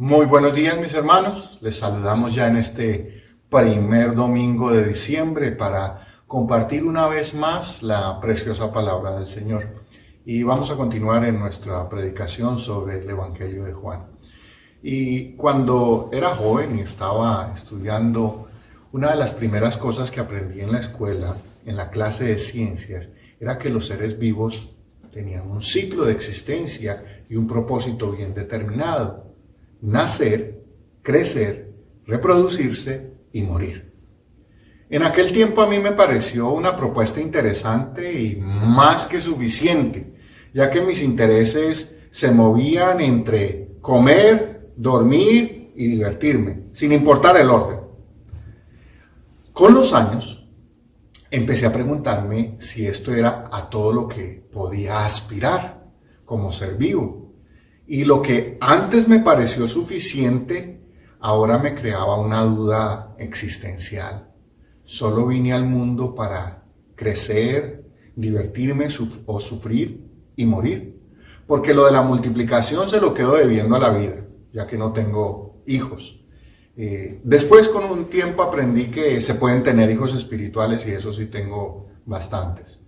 Muy buenos días, mis hermanos. Les saludamos ya en este primer domingo de diciembre para compartir una vez más la preciosa palabra del Señor. Y vamos a continuar en nuestra predicación sobre el Evangelio de Juan. Y cuando era joven y estaba estudiando, una de las primeras cosas que aprendí en la escuela, en la clase de ciencias, era que los seres vivos tenían un ciclo de existencia y un propósito bien determinado: nacer, crecer, reproducirse y morir. En aquel tiempo a mí me pareció una propuesta interesante y más que suficiente, ya que mis intereses se movían entre comer, dormir y divertirme, sin importar el orden. Con los años, empecé a preguntarme si esto era a todo lo que podía aspirar como ser vivo. Y lo que antes me pareció suficiente, ahora me creaba una duda existencial. ¿Solo vine al mundo para crecer, divertirme o sufrir y morir? Porque lo de la multiplicación se lo quedo debiendo a la vida, ya que no tengo hijos. Después, con un tiempo, aprendí que se pueden tener hijos espirituales y eso sí tengo bastantes.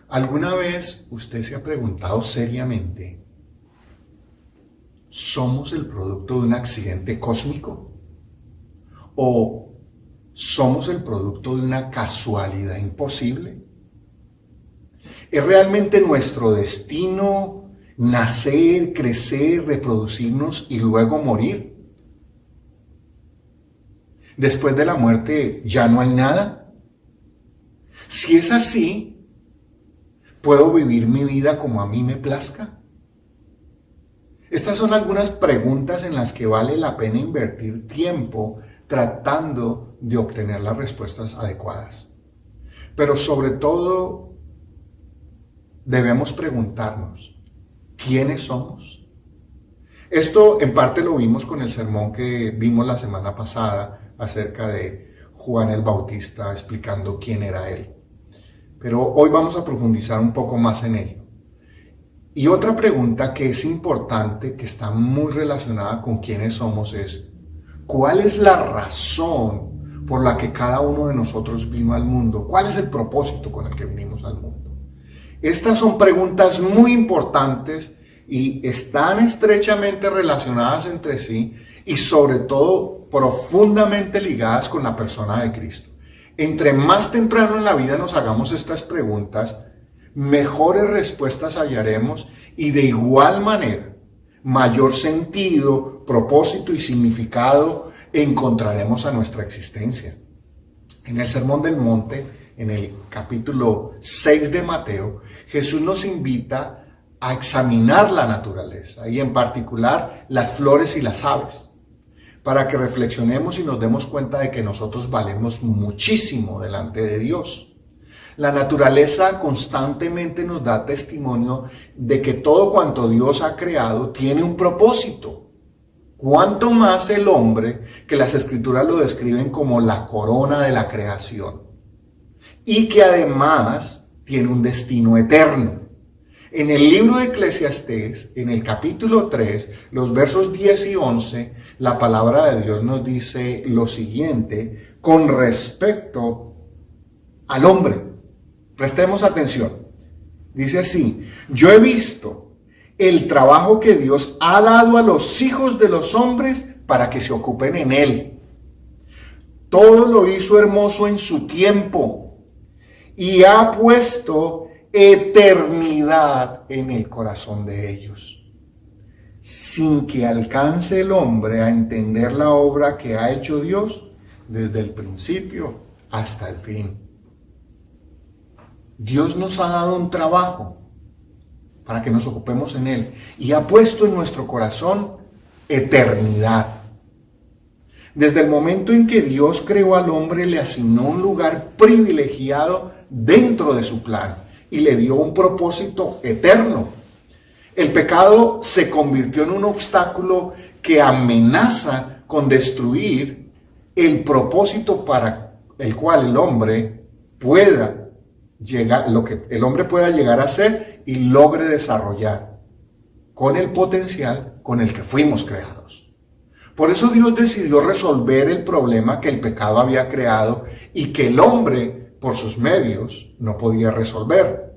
¿Alguna vez usted se ha preguntado seriamente: ¿somos el producto de un accidente cósmico? ¿O somos el producto de una casualidad imposible? ¿Es realmente nuestro destino nacer, crecer, reproducirnos y luego morir? ¿Después de la muerte ya no hay nada? Si es así, ¿puedo vivir mi vida como a mí me plazca? Estas son algunas preguntas en las que vale la pena invertir tiempo tratando de obtener las respuestas adecuadas. Pero sobre todo, debemos preguntarnos: ¿quiénes somos? Esto en parte lo vimos con el sermón que vimos la semana pasada acerca de Juan el Bautista explicando quién era él. Pero hoy vamos a profundizar un poco más en ello. Y otra pregunta que es importante, que está muy relacionada con quiénes somos, es: ¿cuál es la razón por la que cada uno de nosotros vino al mundo? ¿Cuál es el propósito con el que vinimos al mundo? Estas son preguntas muy importantes y están estrechamente relacionadas entre sí y sobre todo profundamente ligadas con la persona de Cristo. Entre más temprano en la vida nos hagamos estas preguntas, mejores respuestas hallaremos y de igual manera mayor sentido, propósito y significado encontraremos a nuestra existencia. En el Sermón del Monte, en el capítulo 6 de Mateo, Jesús nos invita a examinar la naturaleza y en particular las flores y las aves, para que reflexionemos y nos demos cuenta de que nosotros valemos muchísimo delante de Dios. La naturaleza constantemente nos da testimonio de que todo cuanto Dios ha creado tiene un propósito. Cuanto más el hombre, que las Escrituras lo describen como la corona de la creación, y que además tiene un destino eterno. En el libro de Eclesiastés, en el capítulo 3, los versos 10 y 11, la palabra de Dios nos dice lo siguiente con respecto al hombre. Prestemos atención. Dice así: yo he visto el trabajo que Dios ha dado a los hijos de los hombres para que se ocupen en él. Todo lo hizo hermoso en su tiempo y ha puesto eternidad en el corazón de ellos, sin que alcance el hombre a entender la obra que ha hecho Dios desde el principio hasta el fin. Dios nos ha dado un trabajo para que nos ocupemos en él y ha puesto en nuestro corazón eternidad. Desde el momento en que Dios creó al hombre, le asignó un lugar privilegiado dentro de su plan y le dio un propósito eterno. El pecado se convirtió en un obstáculo que amenaza con destruir el propósito para el cual el hombre pueda llegar, lo que el hombre pueda llegar a ser y logre desarrollar con el potencial con el que fuimos creados. Por eso Dios decidió resolver el problema que el pecado había creado y que el hombre, por sus medios, no podía resolver.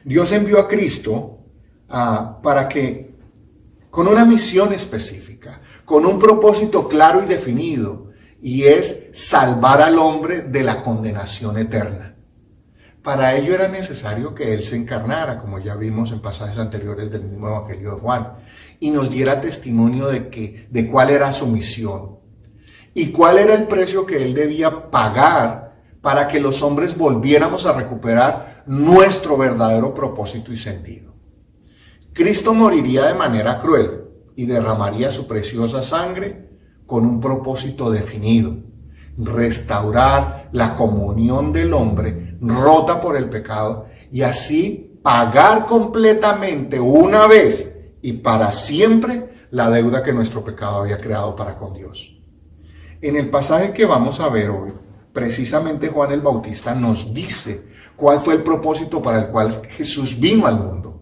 Dios envió a Cristo para que, con una misión específica, con un propósito claro y definido, y es salvar al hombre de la condenación eterna. Para ello era necesario que Él se encarnara, como ya vimos en pasajes anteriores del mismo Evangelio de Juan, y nos diera testimonio de cuál era su misión y cuál era el precio que Él debía pagar para que los hombres volviéramos a recuperar nuestro verdadero propósito y sentido. Cristo moriría de manera cruel y derramaría su preciosa sangre con un propósito definido: restaurar la comunión del hombre rota por el pecado y así pagar completamente una vez y para siempre la deuda que nuestro pecado había creado para con Dios. En el pasaje que vamos a ver hoy, precisamente Juan el Bautista nos dice cuál fue el propósito para el cual Jesús vino al mundo.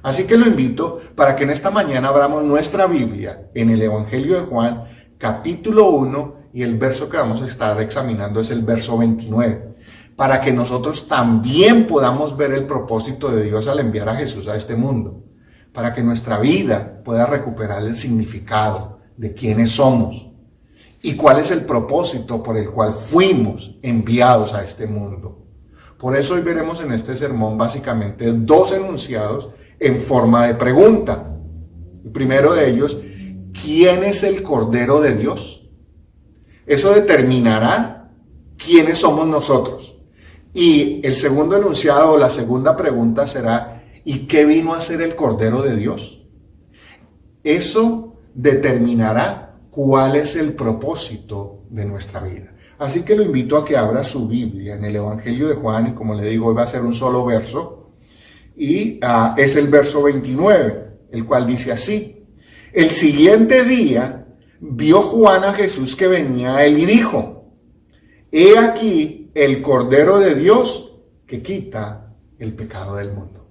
Así que lo invito para que en esta mañana abramos nuestra Biblia en el Evangelio de Juan, capítulo 1, y el verso que vamos a estar examinando es el verso 29, para que nosotros también podamos ver el propósito de Dios al enviar a Jesús a este mundo, para que nuestra vida pueda recuperar el significado de quiénes somos y cuál es el propósito por el cual fuimos enviados a este mundo. Por eso hoy veremos en este sermón básicamente dos enunciados en forma de pregunta. El primero de ellos: ¿quién es el Cordero de Dios? Eso determinará quiénes somos nosotros. Y el segundo enunciado o la segunda pregunta será: ¿y qué vino a ser el Cordero de Dios? Eso determinará cuál es el propósito de nuestra vida. Así que lo invito a que abra su Biblia en el Evangelio de Juan, y como le digo, hoy va a ser un solo verso, y es el verso 29, el cual dice así: el siguiente día vio Juan a Jesús que venía a él y dijo: he aquí el Cordero de Dios que quita el pecado del mundo.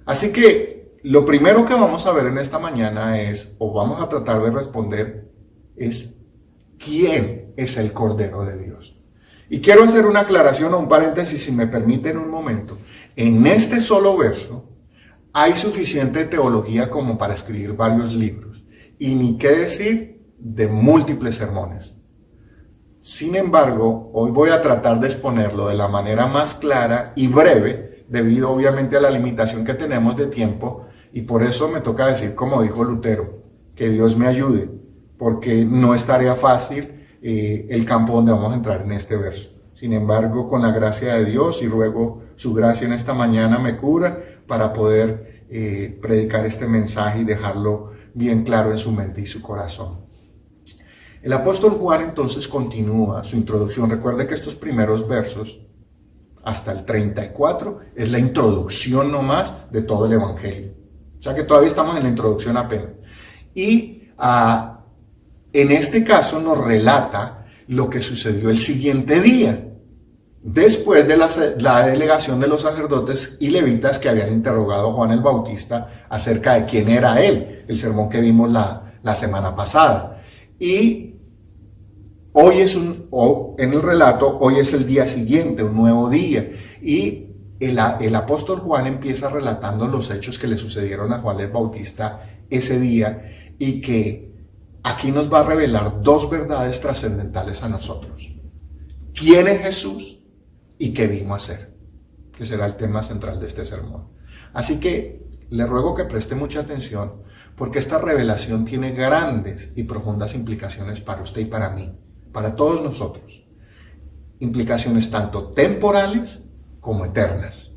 Así que lo primero que vamos a ver en esta mañana es, o vamos a tratar de responder, es ¿quién es el Cordero de Dios? Y quiero hacer una aclaración o un paréntesis, si me permiten un momento. En este solo verso hay suficiente teología como para escribir varios libros, y ni qué decir de múltiples sermones. Sin embargo, hoy voy a tratar de exponerlo de la manera más clara y breve, debido obviamente a la limitación que tenemos de tiempo, y por eso me toca decir, como dijo Lutero, que Dios me ayude, porque no es tarea fácil el campo donde vamos a entrar en este verso. Sin embargo, con la gracia de Dios, y ruego su gracia en esta mañana me cubra para poder predicar este mensaje y dejarlo bien claro en su mente y su corazón. El apóstol Juan entonces continúa su introducción. Recuerde que estos primeros versos, hasta el 34, es la introducción nomás de todo el Evangelio. O sea que todavía estamos en la introducción apenas. Y en este caso nos relata lo que sucedió el siguiente día, después de la delegación de los sacerdotes y levitas que habían interrogado a Juan el Bautista acerca de quién era él, el sermón que vimos la semana pasada. Y hoy en el relato, hoy es el día siguiente, un nuevo día, y el apóstol Juan empieza relatando los hechos que le sucedieron a Juan el Bautista ese día, y que aquí nos va a revelar dos verdades trascendentales a nosotros: quién es Jesús y qué vino a hacer, que será el tema central de este sermón. Así que le ruego que preste mucha atención, porque esta revelación tiene grandes y profundas implicaciones para usted y para mí, para todos nosotros. Implicaciones tanto temporales como eternas.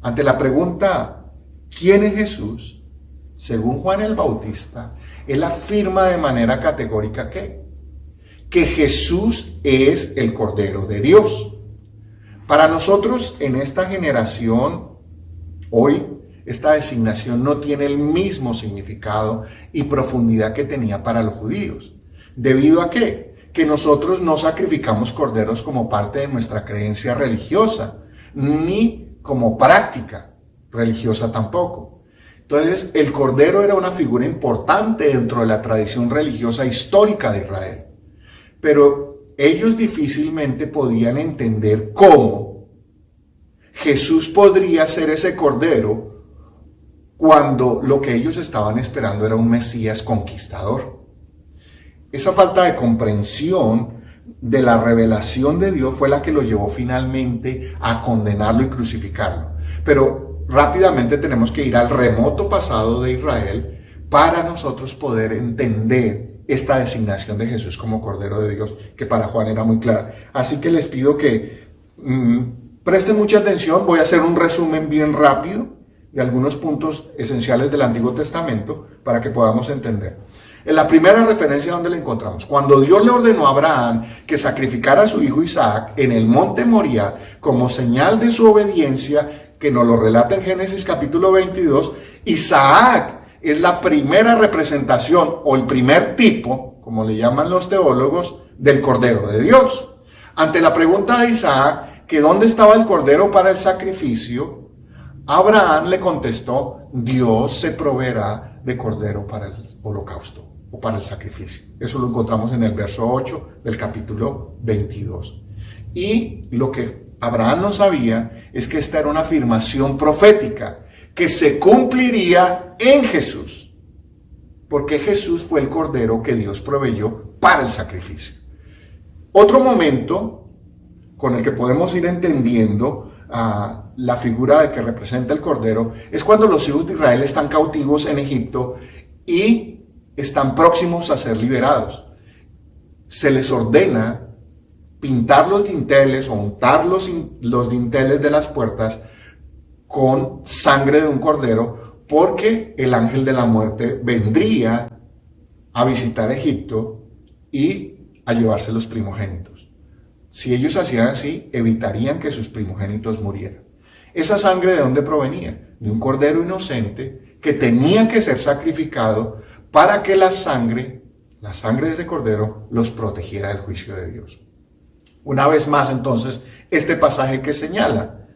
Ante la pregunta ¿quién es Jesús?, según Juan el Bautista, él afirma de manera categórica que Jesús es el Cordero de Dios. Para nosotros en esta generación, hoy, esta designación no tiene el mismo significado y profundidad que tenía para los judíos. ¿Debido a qué? Que nosotros no sacrificamos corderos como parte de nuestra creencia religiosa, ni como práctica religiosa tampoco. Entonces, el Cordero era una figura importante dentro de la tradición religiosa histórica de Israel. Pero ellos difícilmente podían entender cómo Jesús podría ser ese Cordero cuando lo que ellos estaban esperando era un Mesías conquistador. Esa falta de comprensión de la revelación de Dios fue la que lo llevó finalmente a condenarlo y crucificarlo. Pero rápidamente tenemos que ir al remoto pasado de Israel para nosotros poder entender esta designación de Jesús como Cordero de Dios, que para Juan era muy clara. Así que les pido que presten mucha atención. Voy a hacer un resumen bien rápido de algunos puntos esenciales del Antiguo Testamento para que podamos entender. En la primera referencia, ¿dónde la encontramos? Cuando Dios le ordenó a Abraham que sacrificara a su hijo Isaac en el monte Moriah como señal de su obediencia, que nos lo relata en Génesis capítulo 22, Isaac es la primera representación o el primer tipo, como le llaman los teólogos, del Cordero de Dios. Ante la pregunta de Isaac, que dónde estaba el Cordero para el sacrificio, Abraham le contestó: Dios se proveerá de Cordero para el holocausto o para el sacrificio. Eso lo encontramos en el verso 8 del capítulo 22. Y lo que Abraham no sabía es que esta era una afirmación profética que se cumpliría en Jesús, porque Jesús fue el Cordero que Dios proveyó para el sacrificio. Otro momento con el que podemos ir entendiendo la figura de que representa el Cordero es cuando los hijos de Israel están cautivos en Egipto y están próximos a ser liberados. Se les ordena pintar los dinteles o untar los dinteles de las puertas con sangre de un cordero, porque el ángel de la muerte vendría a visitar Egipto y a llevarse los primogénitos. Si ellos hacían así, evitarían que sus primogénitos murieran. ¿Esa sangre de dónde provenía? De un cordero inocente que tenía que ser sacrificado para que la sangre de ese cordero los protegiera del juicio de Dios. Una vez más, entonces, este pasaje que señala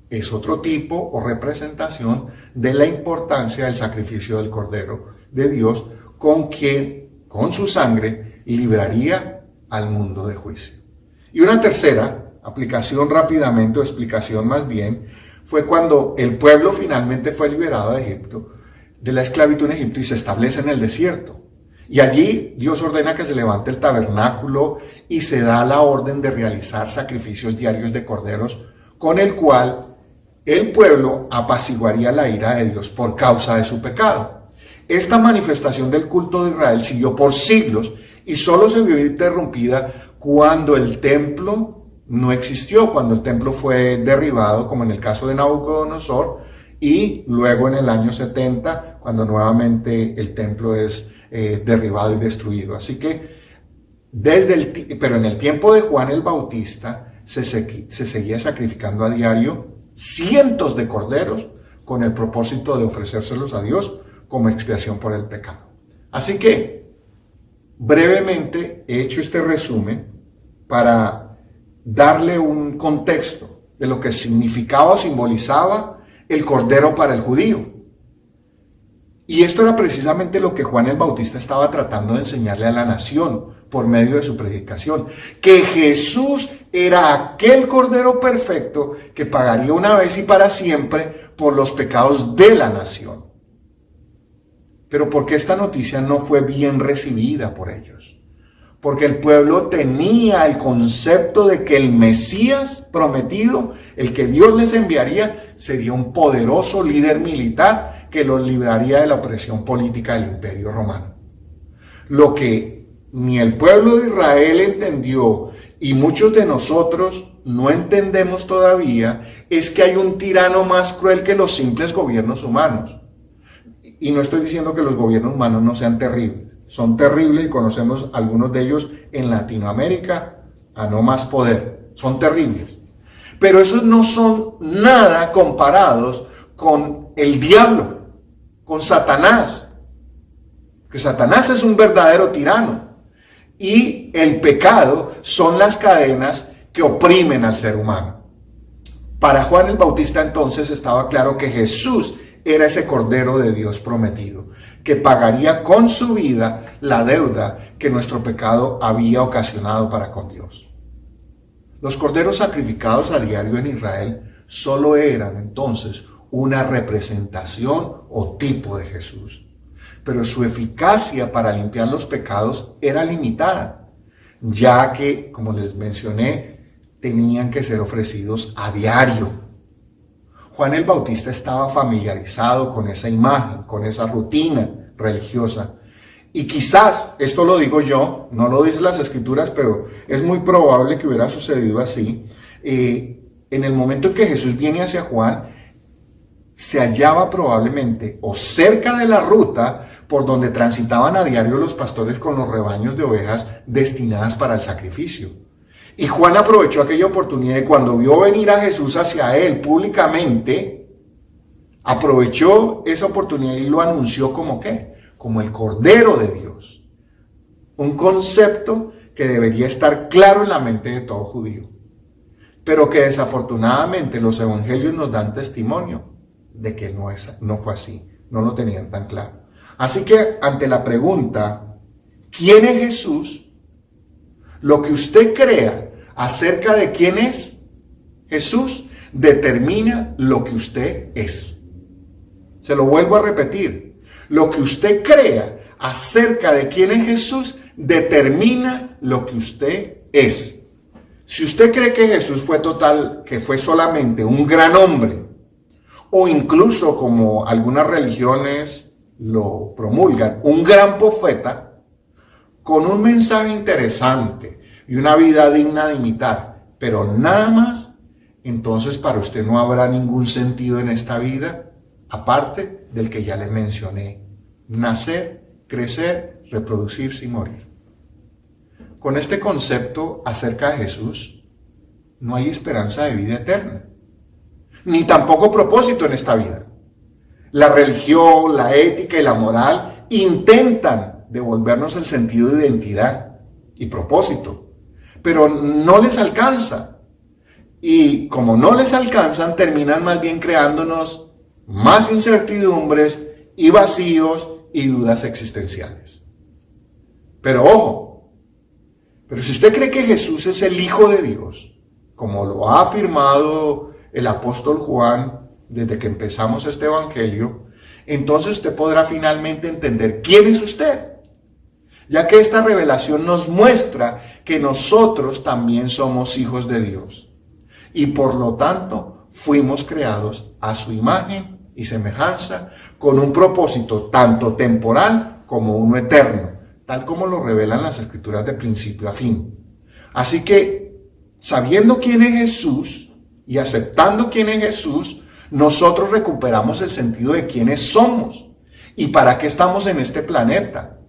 es otro tipo o representación de la importancia del sacrificio del Cordero de Dios, con quien, con su sangre, libraría al mundo de juicio. Y una tercera aplicación rápidamente, o explicación más bien, fue cuando el pueblo finalmente fue liberado de Egipto, de la esclavitud en Egipto, y se establece en el desierto. Y allí Dios ordena que se levante el tabernáculo y se da la orden de realizar sacrificios diarios de corderos, con el cual el pueblo apaciguaría la ira de Dios por causa de su pecado. Esta manifestación del culto de Israel siguió por siglos y solo se vio interrumpida cuando el templo no existió, cuando el templo fue derribado, como en el caso de Nabucodonosor, y luego en el año 70, cuando nuevamente el templo es derribado y destruido. Así que, pero en el tiempo de Juan el Bautista, se seguía sacrificando a diario cientos de corderos con el propósito de ofrecérselos a Dios como expiación por el pecado. Así que, brevemente he hecho este resumen para darle un contexto de lo que significaba o simbolizaba el cordero para el judío. Y esto era precisamente lo que Juan el Bautista estaba tratando de enseñarle a la nación por medio de su predicación, que Jesús era aquel cordero perfecto que pagaría una vez y para siempre por los pecados de la nación. Pero ¿por qué esta noticia no fue bien recibida por ellos? Porque el pueblo tenía el concepto de que el Mesías prometido, el que Dios les enviaría, sería un poderoso líder militar que los libraría de la opresión política del Imperio Romano. Lo que ni el pueblo de Israel entendió y muchos de nosotros no entendemos todavía es que hay un tirano más cruel que los simples gobiernos humanos. Y no estoy diciendo que los gobiernos humanos no sean terribles. Son terribles y conocemos algunos de ellos en Latinoamérica a no más poder. Son terribles. Pero esos no son nada comparados con el diablo, con Satanás. Que Satanás es un verdadero tirano. Y el pecado son las cadenas que oprimen al ser humano. Para Juan el Bautista entonces estaba claro que Jesús era ese Cordero de Dios prometido, que pagaría con su vida la deuda que nuestro pecado había ocasionado para con Dios. Los corderos sacrificados a diario en Israel solo eran entonces una representación o tipo de Jesús, pero su eficacia para limpiar los pecados era limitada, ya que, como les mencioné, tenían que ser ofrecidos a diario. Juan el Bautista estaba familiarizado con esa imagen, con esa rutina religiosa. Y quizás, esto lo digo yo, no lo dicen las Escrituras, pero es muy probable que hubiera sucedido así. En el momento en que Jesús viene hacia Juan, se hallaba probablemente o cerca de la ruta por donde transitaban a diario los pastores con los rebaños de ovejas destinadas para el sacrificio. Y Juan aprovechó aquella oportunidad y cuando vio venir a Jesús hacia él públicamente, aprovechó esa oportunidad y lo anunció como ¿qué? Como el Cordero de Dios. Un concepto que debería estar claro en la mente de todo judío, pero que desafortunadamente los evangelios nos dan testimonio de que no fue así, no lo tenían tan claro. Así que ante la pregunta, ¿quién es Jesús? Lo que usted crea acerca de quién es Jesús determina lo que usted es. Se lo vuelvo a repetir. Lo que usted crea acerca de quién es Jesús determina lo que usted es. Si usted cree que Jesús que fue solamente un gran hombre, o incluso como algunas religiones lo promulgan, un gran profeta, con un mensaje interesante y una vida digna de imitar, pero nada más, entonces para usted no habrá ningún sentido en esta vida, aparte del que ya le mencioné: nacer, crecer, reproducirse y morir. Con este concepto acerca de Jesús, no hay esperanza de vida eterna, ni tampoco propósito en esta vida. La religión, la ética y la moral intentan devolvernos el sentido de identidad y propósito, pero no les alcanza. Y como no les alcanzan, terminan más bien creándonos más incertidumbres y vacíos y dudas existenciales. Pero ojo, pero si usted cree que Jesús es el Hijo de Dios, como lo ha afirmado el apóstol Juan desde que empezamos este evangelio, entonces usted podrá finalmente entender quién es usted, ya que esta revelación nos muestra que nosotros también somos hijos de Dios y por lo tanto fuimos creados a su imagen y semejanza con un propósito tanto temporal como uno eterno, tal como lo revelan las Escrituras de principio a fin. Así que, sabiendo quién es Jesús y aceptando quién es Jesús, nosotros recuperamos el sentido de quiénes somos y para qué estamos en este planeta,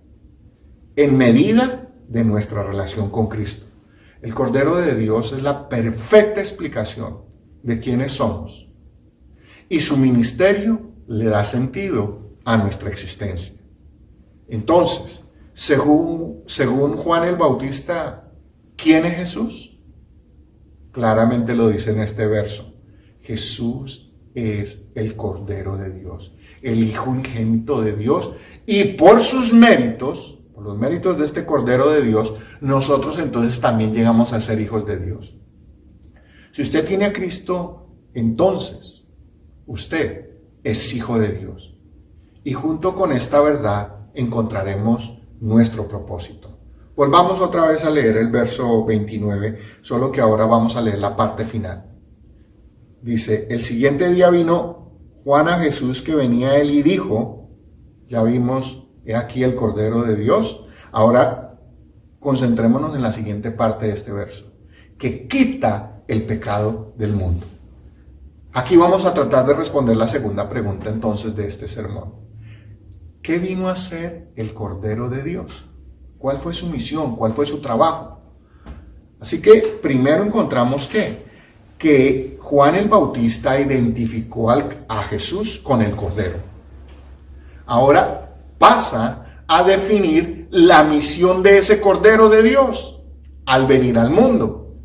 en medida de nuestra relación con Cristo. El Cordero de Dios es la perfecta explicación de quiénes somos y su ministerio le da sentido a nuestra existencia. Entonces, según Juan el Bautista, ¿quién es Jesús? Claramente lo dice en este verso: Jesús es el Cordero de Dios, el Hijo unigénito de Dios, y por sus méritos, por los méritos de este Cordero de Dios, nosotros entonces también llegamos a ser hijos de Dios. Si usted tiene a Cristo, entonces usted es hijo de Dios. Y junto con esta verdad encontraremos nuestro propósito. Volvamos otra vez a leer el verso 29, solo que ahora vamos a leer la parte final. Dice: el siguiente día vino Juan a Jesús que venía a él y dijo, ya vimos, he aquí el Cordero de Dios. Ahora concentrémonos en la siguiente parte de este verso, que quita el pecado del mundo. Aquí vamos a tratar de responder la segunda pregunta entonces de este sermón. ¿Qué vino a hacer el Cordero de Dios? ¿Cuál fue su misión? ¿Cuál fue su trabajo? Así que primero encontramos que Juan el Bautista identificó a Jesús con el Cordero. Ahora pasa a definir la misión de ese Cordero de Dios al venir al mundo.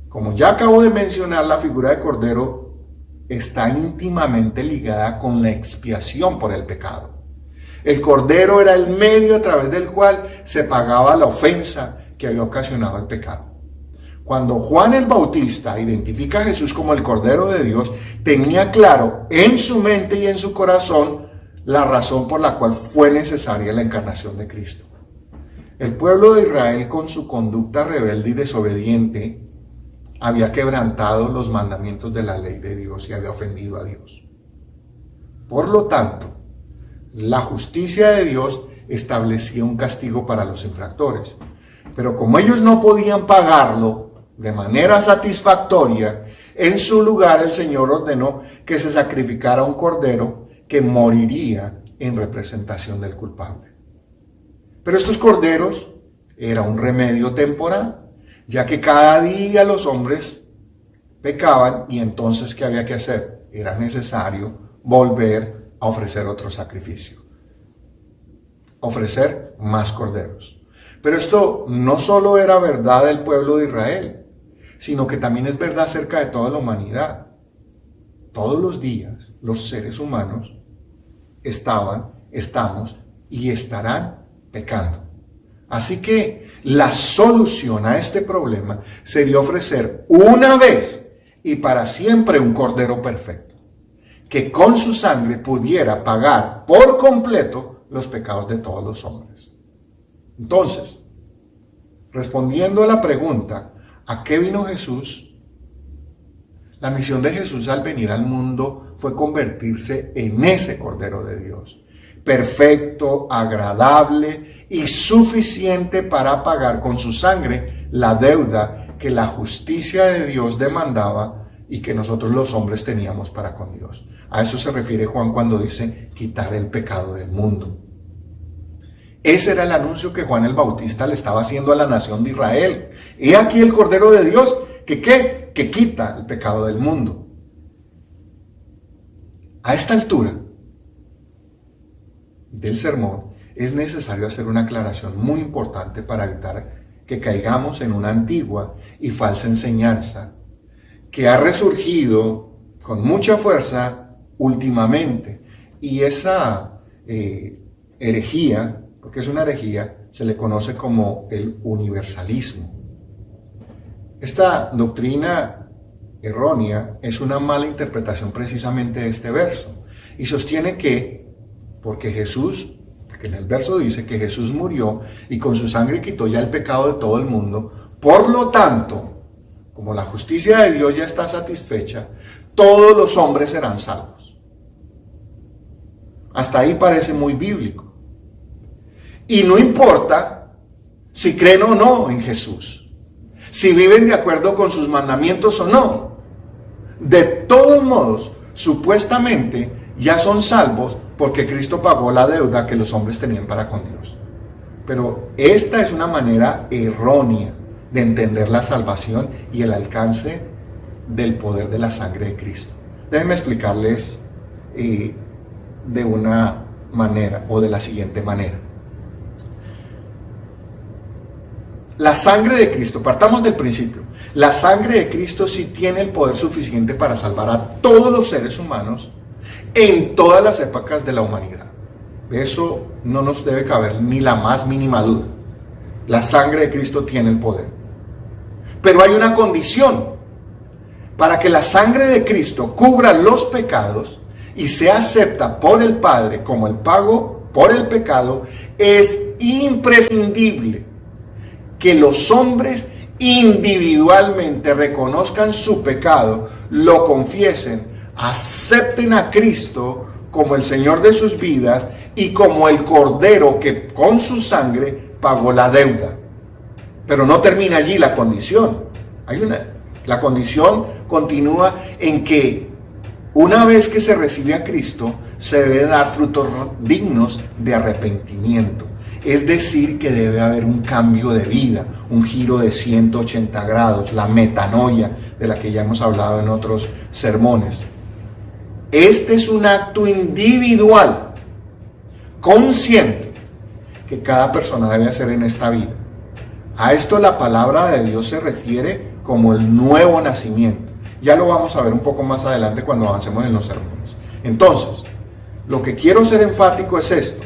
Como ya acabo de mencionar, la figura de Cordero está íntimamente ligada con la expiación por el pecado. El cordero era el medio a través del cual se pagaba la ofensa que había ocasionado el pecado. Cuando Juan el Bautista identifica a Jesús como el Cordero de Dios, tenía claro en su mente y en su corazón la razón por la cual fue necesaria la encarnación de Cristo. El pueblo de Israel, con su conducta rebelde y desobediente, había quebrantado los mandamientos de la ley de Dios y había ofendido a Dios. Por lo tanto, la justicia de Dios establecía un castigo para los infractores. Pero como ellos no podían pagarlo de manera satisfactoria, en su lugar el Señor ordenó que se sacrificara un cordero que moriría en representación del culpable. Pero estos corderos era un remedio temporal, ya que cada día los hombres pecaban y entonces ¿qué había que hacer? Era necesario volver a ofrecer otro sacrificio, ofrecer más corderos. Pero esto no solo era verdad del pueblo de Israel, sino que también es verdad acerca de toda la humanidad. Todos los días los seres humanos estamos y estarán pecando. Así que la solución a este problema sería ofrecer una vez y para siempre un cordero perfecto, que con su sangre pudiera pagar por completo los pecados de todos los hombres. Entonces, respondiendo a la pregunta, ¿a qué vino Jesús? La misión de Jesús al venir al mundo fue convertirse en ese Cordero de Dios, perfecto, agradable y suficiente para pagar con su sangre la deuda que la justicia de Dios demandaba y que nosotros los hombres teníamos para con Dios. A eso se refiere Juan cuando dice quitar el pecado del mundo. Ese era el anuncio que Juan el Bautista le estaba haciendo a la nación de Israel. He aquí el Cordero de Dios que quita el pecado del mundo. A esta altura del sermón es necesario hacer una aclaración muy importante para evitar que caigamos en una antigua y falsa enseñanza que ha resurgido con mucha fuerza últimamente. Y esa herejía, porque es una herejía, se le conoce como el universalismo. Esta doctrina errónea es una mala interpretación precisamente de este verso y sostiene que porque en el verso dice que Jesús murió y con su sangre quitó ya el pecado de todo el mundo, por lo tanto, como la justicia de Dios ya está satisfecha, todos los hombres serán salvos. Hasta ahí parece muy bíblico. Y no importa si creen o no en Jesús, si viven de acuerdo con sus mandamientos o no. De todos modos, supuestamente ya son salvos porque Cristo pagó la deuda que los hombres tenían para con Dios. Pero esta es una manera errónea de entender la salvación y el alcance del poder de la sangre de Cristo. Déjenme explicarles de una manera o de la siguiente manera. La sangre de Cristo, partamos del principio, la sangre de Cristo sí tiene el poder suficiente para salvar a todos los seres humanos en todas las épocas de la humanidad. De eso no nos debe caber ni la más mínima duda. La sangre de Cristo tiene el poder. Pero hay una condición. Para que la sangre de Cristo cubra los pecados y sea acepta por el Padre como el pago por el pecado, es imprescindible que los hombres individualmente reconozcan su pecado, lo confiesen, acepten a Cristo como el Señor de sus vidas y como el Cordero que con su sangre pagó la deuda. Pero no termina allí la condición. La condición continúa en que una vez que se recibe a Cristo, se debe dar frutos dignos de arrepentimiento. Es decir, que debe haber un cambio de vida, un giro de 180 grados, la metanoia de la que ya hemos hablado en otros sermones. Este es un acto individual, consciente, que cada persona debe hacer en esta vida. A esto la palabra de Dios se refiere como el nuevo nacimiento. Ya lo vamos a ver un poco más adelante cuando avancemos en los sermones. Entonces, lo que quiero ser enfático es esto.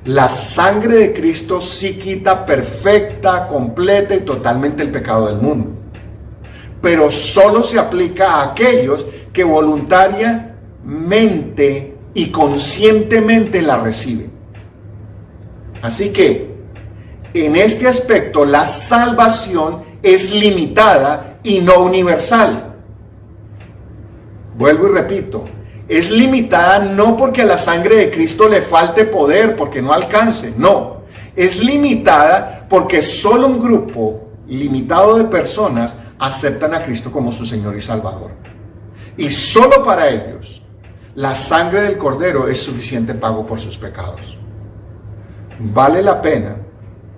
La sangre de Cristo sí quita perfecta, completa y totalmente el pecado del mundo. Pero solo se aplica a aquellos que voluntariamente y conscientemente la reciben. Así que, en este aspecto, la salvación es limitada y no universal. Vuelvo y repito, es limitada no porque a la sangre de Cristo le falte poder, porque no alcance, no. Es limitada porque solo un grupo limitado de personas aceptan a Cristo como su Señor y Salvador. Y solo para ellos, la sangre del Cordero es suficiente pago por sus pecados. Vale la pena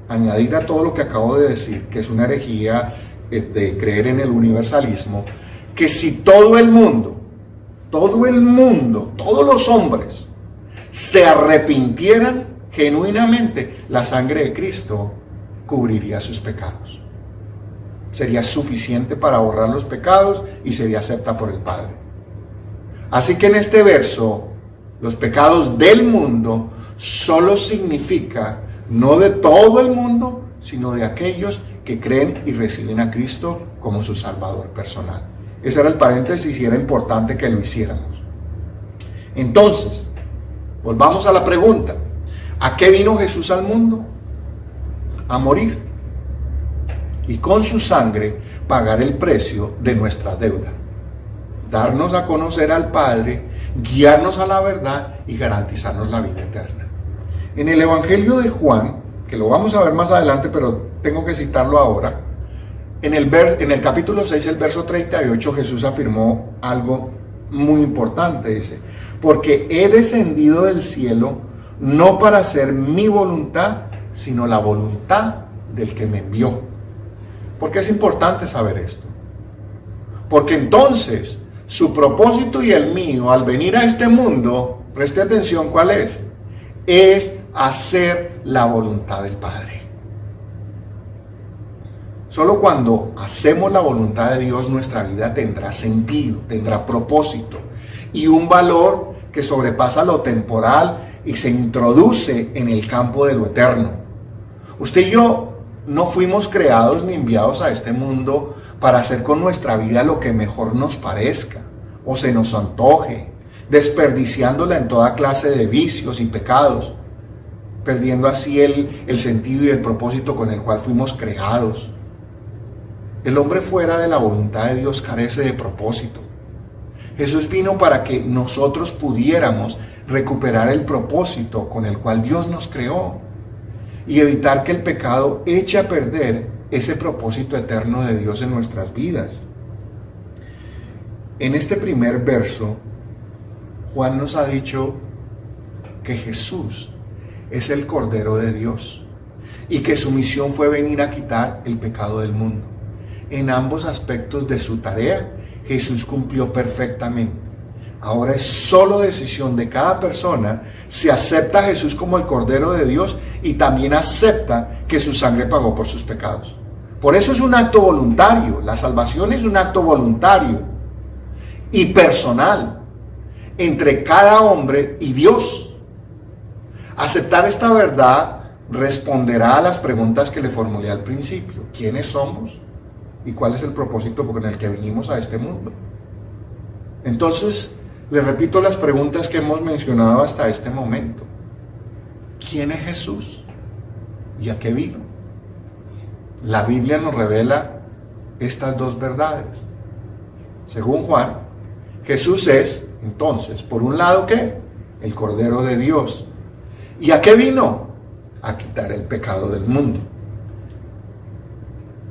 añadir a todo lo que acabo de decir, que es una herejía de creer en el universalismo, que si todo el mundo, todos los hombres se arrepintieran genuinamente, la sangre de Cristo cubriría sus pecados. Sería suficiente para borrar los pecados y sería acepta por el Padre. Así que en este verso, los pecados del mundo solo significa no de todo el mundo, sino de aquellos que creen y reciben a Cristo como su Salvador personal. Ese era el paréntesis y era importante que lo hiciéramos. Entonces, volvamos a la pregunta. ¿A qué vino Jesús al mundo? A morir. Y con su sangre pagar el precio de nuestra deuda. Darnos a conocer al Padre, guiarnos a la verdad y garantizarnos la vida eterna. En el Evangelio de Juan, que lo vamos a ver más adelante, pero tengo que citarlo ahora, en el capítulo 6, el verso 38, Jesús afirmó algo muy importante, dice, porque he descendido del cielo no para hacer mi voluntad, sino la voluntad del que me envió. ¿Por qué es importante saber esto? Porque entonces su propósito y el mío al venir a este mundo, preste atención cuál es hacer la voluntad del Padre. Solo cuando hacemos la voluntad de Dios, nuestra vida tendrá sentido, tendrá propósito y un valor que sobrepasa lo temporal y se introduce en el campo de lo eterno. Usted y yo no fuimos creados ni enviados a este mundo para hacer con nuestra vida lo que mejor nos parezca o se nos antoje, desperdiciándola en toda clase de vicios y pecados, perdiendo así el sentido y el propósito con el cual fuimos creados. El hombre fuera de la voluntad de Dios carece de propósito. Jesús vino para que nosotros pudiéramos recuperar el propósito con el cual Dios nos creó y evitar que el pecado eche a perder ese propósito eterno de Dios en nuestras vidas. En este primer verso, Juan nos ha dicho que Jesús es el Cordero de Dios y que su misión fue venir a quitar el pecado del mundo. En ambos aspectos de su tarea, Jesús cumplió perfectamente. Ahora es solo decisión de cada persona si acepta a Jesús como el Cordero de Dios y también acepta que su sangre pagó por sus pecados. Por eso es un acto voluntario. La salvación es un acto voluntario y personal entre cada hombre y Dios. Aceptar esta verdad responderá a las preguntas que le formulé al principio. ¿Quiénes somos? ¿Y cuál es el propósito con el que vinimos a este mundo? Entonces, les repito las preguntas que hemos mencionado hasta este momento. ¿Quién es Jesús? ¿Y a qué vino? La Biblia nos revela estas dos verdades. Según Juan, Jesús es, entonces, por un lado, ¿qué? El Cordero de Dios. ¿Y a qué vino? A quitar el pecado del mundo.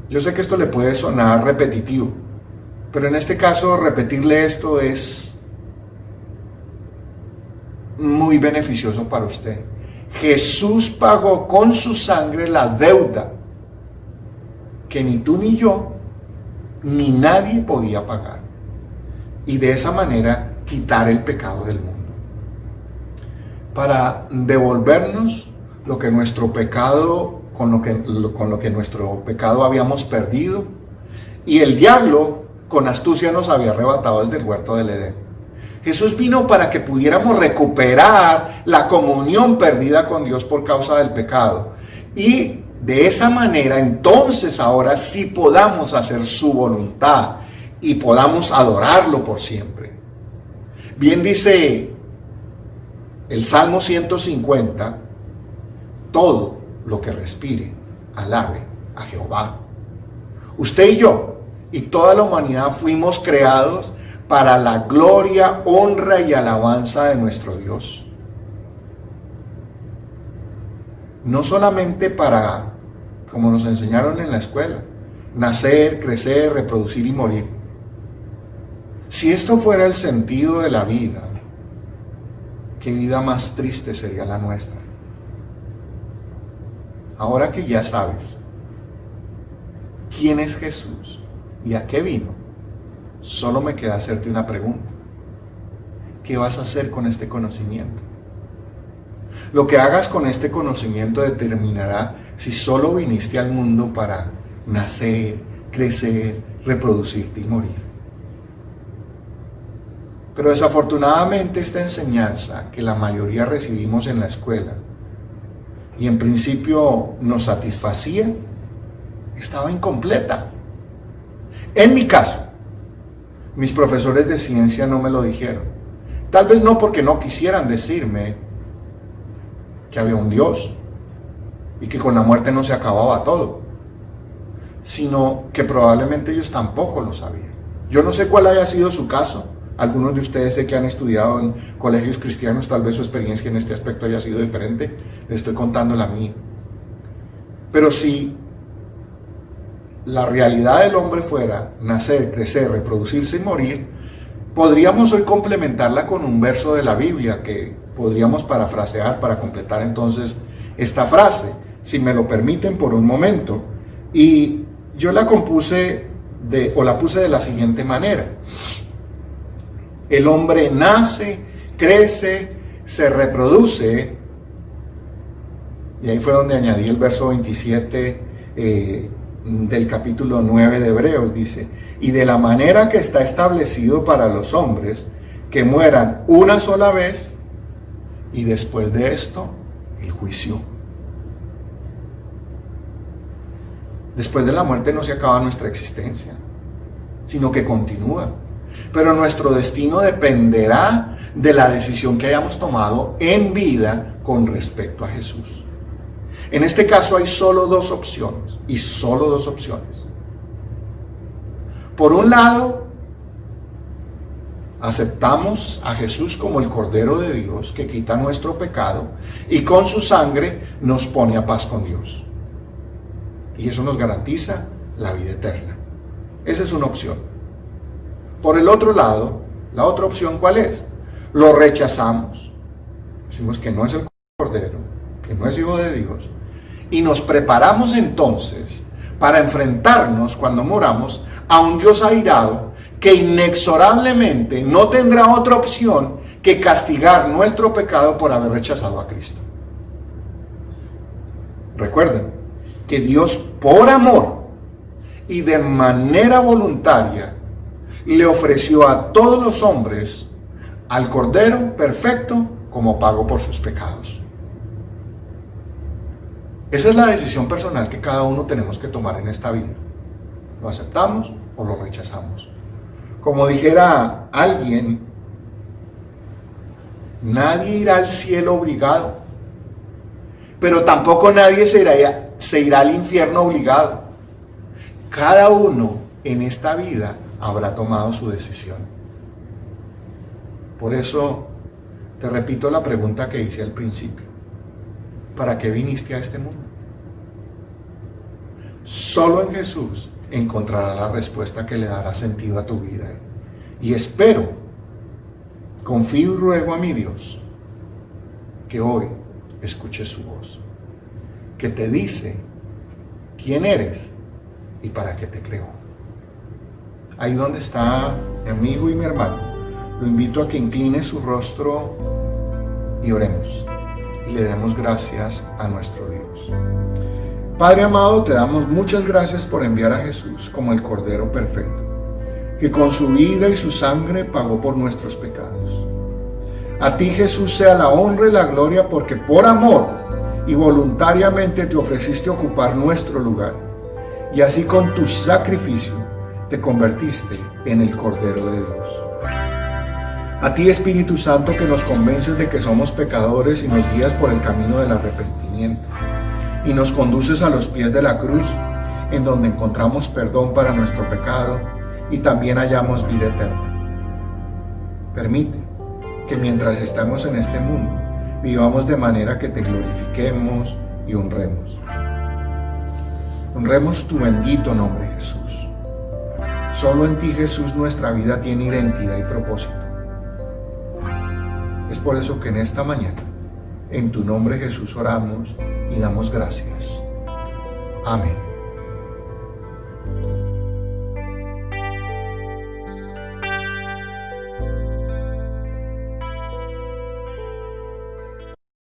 Yo sé que esto le puede sonar repetitivo, pero en este caso repetirle esto es muy beneficioso para usted. Jesús pagó con su sangre la deuda que ni tú ni yo, ni nadie podía pagar. Y de esa manera quitar el pecado del mundo. Para devolvernos lo que nuestro pecado, con lo que nuestro pecado habíamos perdido. Y el diablo con astucia nos había arrebatado desde el huerto del Edén. Jesús vino para que pudiéramos recuperar la comunión perdida con Dios por causa del pecado. Y de esa manera, entonces ahora sí podamos hacer su voluntad y podamos adorarlo por siempre. Bien dice el Salmo 150, todo lo que respire, alabe a Jehová. Usted y yo y toda la humanidad fuimos creados para la gloria, honra y alabanza de nuestro Dios. No solamente para, como nos enseñaron en la escuela, nacer, crecer, reproducir y morir. Si esto fuera el sentido de la vida, qué vida más triste sería la nuestra. Ahora que ya sabes quién es Jesús y a qué vino, solo me queda hacerte una pregunta. ¿Qué vas a hacer con este conocimiento? Lo que hagas con este conocimiento determinará si solo viniste al mundo para nacer, crecer, reproducirte y morir. Pero desafortunadamente esta enseñanza que la mayoría recibimos en la escuela y en principio nos satisfacía, estaba incompleta. En mi caso, mis profesores de ciencia no me lo dijeron. Tal vez no porque no quisieran decirme que había un Dios y que con la muerte no se acababa todo, sino que probablemente ellos tampoco lo sabían. Yo no sé cuál haya sido su caso. Algunos de ustedes sé que han estudiado en colegios cristianos, tal vez su experiencia en este aspecto haya sido diferente. Les estoy contando la mía. Pero si la realidad del hombre fuera nacer, crecer, reproducirse y morir, podríamos hoy complementarla con un verso de la Biblia que podríamos parafrasear para completar entonces esta frase, si me lo permiten por un momento. Y yo la puse de la siguiente manera. El hombre nace, crece, se reproduce, y ahí fue donde añadí el verso 27 del capítulo 9 de Hebreos, dice, y de la manera que está establecido para los hombres, que mueran una sola vez, y después de esto, el juicio. Después de la muerte no se acaba nuestra existencia, sino que continúa. Pero nuestro destino dependerá de la decisión que hayamos tomado en vida con respecto a Jesús. En este caso hay solo dos opciones, y solo dos opciones. Por un lado, aceptamos a Jesús como el Cordero de Dios que quita nuestro pecado y con su sangre nos pone a paz con Dios. Y eso nos garantiza la vida eterna. Esa es una opción. Por el otro lado, la otra opción, ¿cuál es? Lo rechazamos. Decimos que no es el Cordero, que no es Hijo de Dios. Y nos preparamos entonces para enfrentarnos cuando moramos a un Dios airado que inexorablemente no tendrá otra opción que castigar nuestro pecado por haber rechazado a Cristo. Recuerden que Dios, por amor y de manera voluntaria, le ofreció a todos los hombres al Cordero perfecto como pago por sus pecados. Esa es la decisión personal que cada uno tenemos que tomar en esta vida. ¿Lo aceptamos o lo rechazamos? Como dijera alguien, nadie irá al cielo obligado, pero tampoco nadie se irá al infierno obligado. Cada uno en esta vida habrá tomado su decisión. Por eso te repito la pregunta que hice al principio. ¿Para qué viniste a este mundo? Solo en Jesús encontrarás la respuesta que le dará sentido a tu vida. Y espero, confío y ruego a mi Dios que hoy escuches su voz, que te dice quién eres y para qué te creó. Ahí donde está mi amigo y mi hermano, lo invito a que incline su rostro y oremos y le demos gracias a nuestro Dios. Padre amado, te damos muchas gracias por enviar a Jesús como el Cordero perfecto. que con su vida y su sangre pagó por nuestros pecados. A ti, Jesús, sea la honra y la gloria, porque por amor y voluntariamente te ofreciste ocupar nuestro lugar, y así con tu sacrificio te convertiste en el Cordero de Dios. A ti, Espíritu Santo, que nos convences de que somos pecadores y nos guías por el camino del arrepentimiento, y nos conduces a los pies de la cruz, en donde encontramos perdón para nuestro pecado y también hallamos vida eterna. Permite que mientras estamos en este mundo, vivamos de manera que te glorifiquemos y honremos. Honremos tu bendito nombre, Jesús. Solo en ti, Jesús, nuestra vida tiene identidad y propósito. Es por eso que en esta mañana, en tu nombre, Jesús, oramos y damos gracias. Amén.